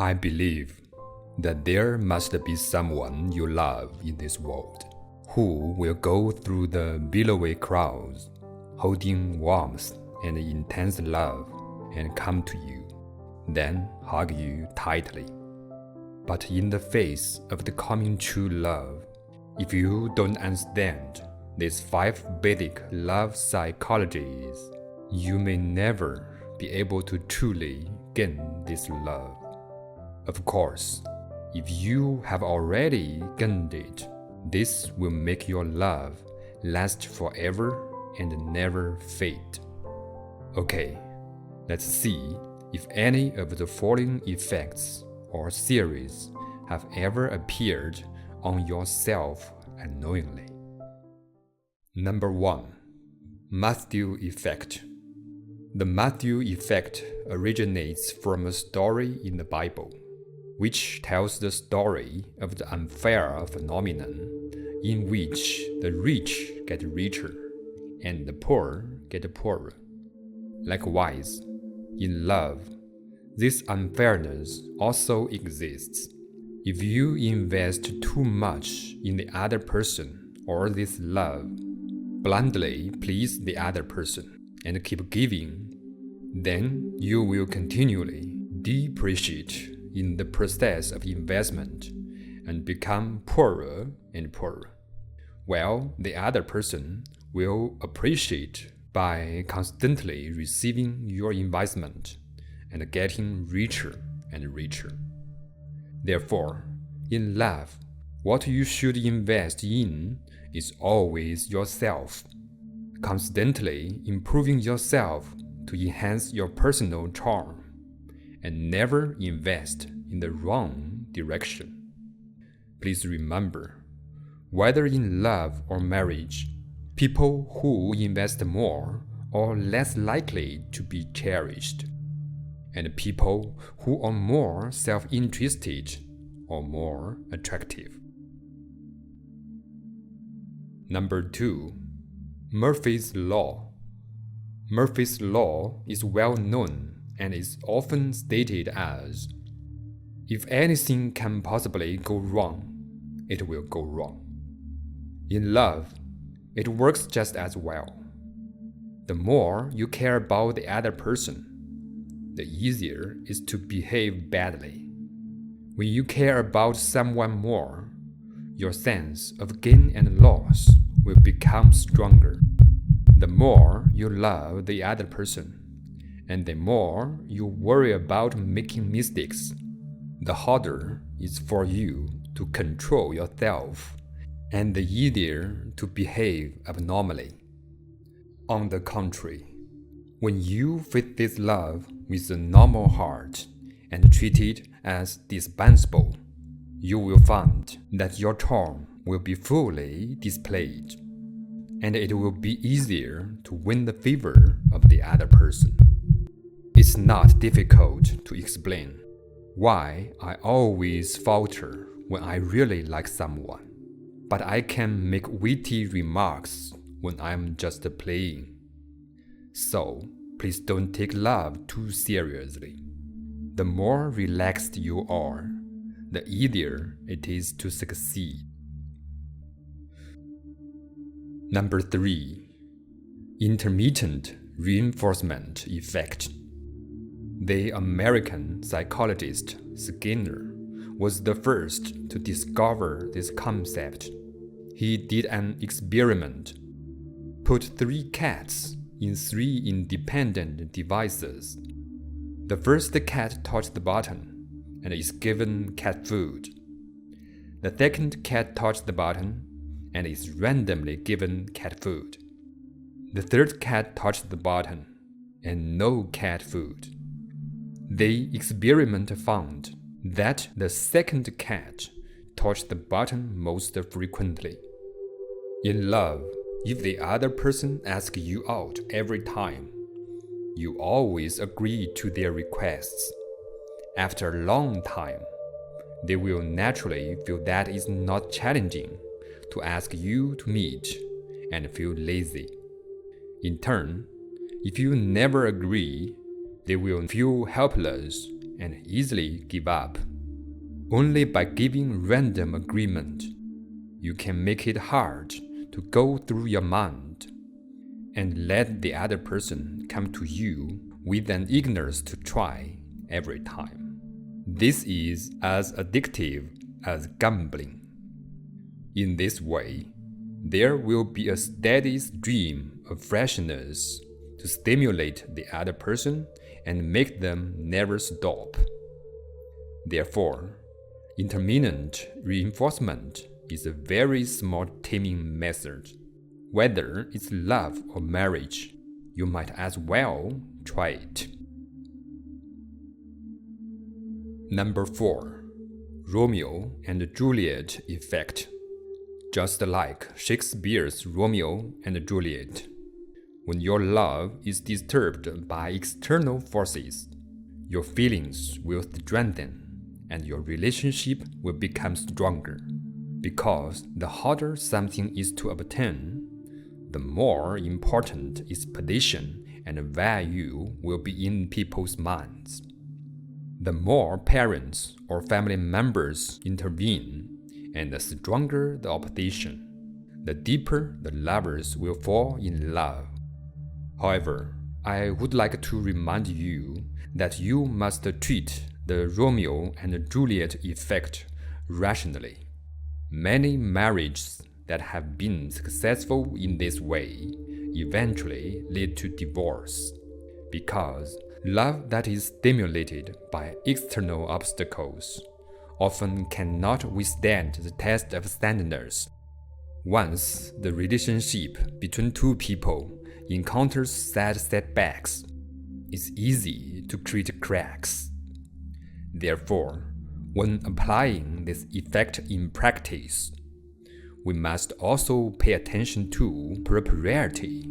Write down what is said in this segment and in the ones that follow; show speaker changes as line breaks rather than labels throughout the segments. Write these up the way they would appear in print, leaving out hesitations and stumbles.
I believe that there must be someone you love in this world who will go through the billowy crowds, holding warmth and intense love, and come to you, then hug you tightly. But in the face of the coming true love, if you don't understand these 5 basic love psychologies, you may never be able to truly gain this love. Of course, if you have already gained it, this will make your love last forever and never fade. Okay, let's see if any of the following effects or series have ever appeared on yourself unknowingly. Number 1. Matthew Effect. The Matthew Effect originates from a story in the Bible, which tells the story of the unfair phenomenon in which the rich get richer and the poor get poorer. Likewise, in love, this unfairness also exists. If you invest too much in the other person or this love, blindly please the other person, and keep giving, then you will continually depreciate in the process of investment and become poorer and poorer, while the other person will appreciate by constantly receiving your investment and getting richer and richer. Therefore, in love, what you should invest in is always yourself, constantly improving yourself to enhance your personal charm, and never invest in the wrong direction. Please remember, whether in love or marriage, people who invest more are less likely to be cherished, and people who are more self-interested are more attractive. Number 2. Murphy's Law. Murphy's Law is well known and is often stated as, if anything can possibly go wrong, it will go wrong. In love, it works just as well. The more you care about the other person, the easier it is to behave badly. When you care about someone more, your sense of gain and loss will become stronger. The more you love the other person, and the more you worry about making mistakes, the harder it is for you to control yourself, and the easier to behave abnormally. On the contrary, when you face this love with a normal heart and treat it as dispensable, you will find that your charm will be fully displayed, and it will be easier to win the favor of the other person. It's not difficult to explain why I always falter when I really like someone, but I can make witty remarks when I'm just playing. So, please don't take love too seriously. The more relaxed you are, the easier it is to succeed. Number 3. Intermittent reinforcement effect. The American psychologist Skinner was the first to discover this concept. He did an experiment, put 3 cats in 3 independent devices. The first cat touched the button and is given cat food. The second cat touched the button and is randomly given cat food. The third cat touched the button and no cat food. The experiment found that the second cat touched the button most frequently. In love, if the other person asks you out every time, you always agree to their requests. After a long time, they will naturally feel that it's not challenging to ask you to meet and feel lazy. In turn, if you never agree, they will feel helpless and easily give up. Only by giving random agreement, you can make it hard to go through your mind and let the other person come to you with an eagerness to try every time. This is as addictive as gambling. In this way, there will be a steady stream of freshness to stimulate the other person and make them never stop. Therefore, intermittent reinforcement is a very smart taming method. Whether it's love or marriage, you might as well try it. Number 4. Romeo and Juliet effect. Just like Shakespeare's Romeo and Juliet, when your love is disturbed by external forces, your feelings will strengthen and your relationship will become stronger. Because the harder something is to obtain, the more important its position and value will be in people's minds. The more parents or family members intervene, and the stronger the opposition, the deeper the lovers will fall in love. However, I would like to remind you that you must treat the Romeo and Juliet effect rationally. Many marriages that have been successful in this way eventually lead to divorce, because love that is stimulated by external obstacles often cannot withstand the test of standards. Once the relationship between two people encounters sad setbacks, it's easy to create cracks. Therefore, when applying this effect in practice, we must also pay attention to propriety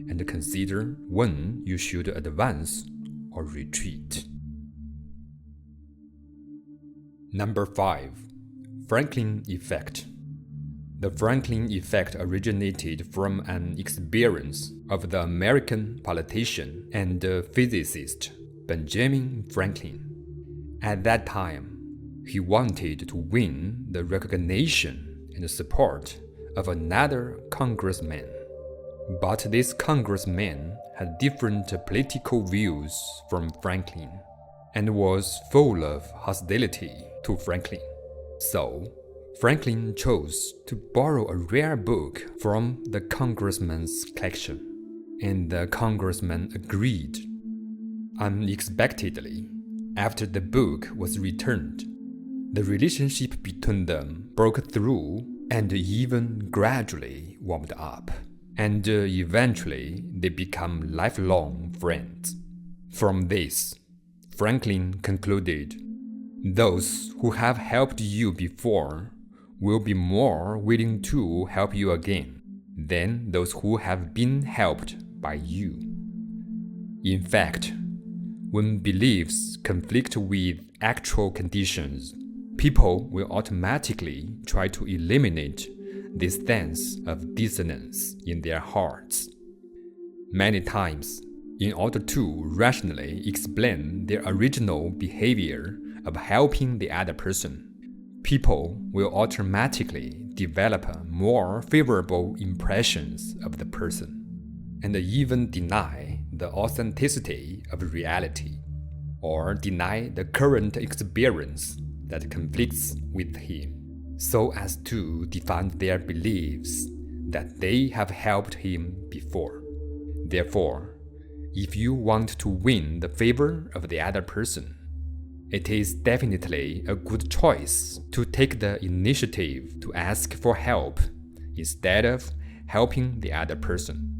and consider when you should advance or retreat. Number 5. Franklin effect. The Franklin effect originated from an experience of the American politician and physicist Benjamin Franklin. At that time, he wanted to win the recognition and support of another congressman. But this congressman had different political views from Franklin and was full of hostility to Franklin. So, Franklin chose to borrow a rare book from the congressman's collection, and the congressman agreed. Unexpectedly, after the book was returned, the relationship between them broke through and even gradually warmed up, and eventually they become lifelong friends. From this, Franklin concluded, those who have helped you before will be more willing to help you again than those who have been helped by you. In fact, when beliefs conflict with actual conditions, people will automatically try to eliminate this sense of dissonance in their hearts. Many times, in order to rationally explain their original behavior of helping the other person, people will automatically develop more favorable impressions of the person, and even deny the authenticity of reality, or deny the current experience that conflicts with him, so as to defend their beliefs that they have helped him before. Therefore, if you want to win the favor of the other person, it is definitely a good choice to take the initiative to ask for help instead of helping the other person.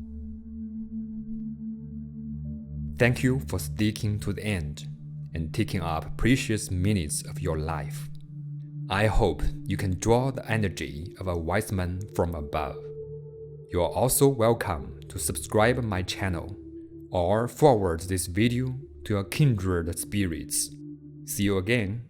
Thank you for sticking to the end and taking up precious minutes of your life. I hope you can draw the energy of a wise man from above. You are also welcome to subscribe my channel or forward this video to your kindred spirits. See you again.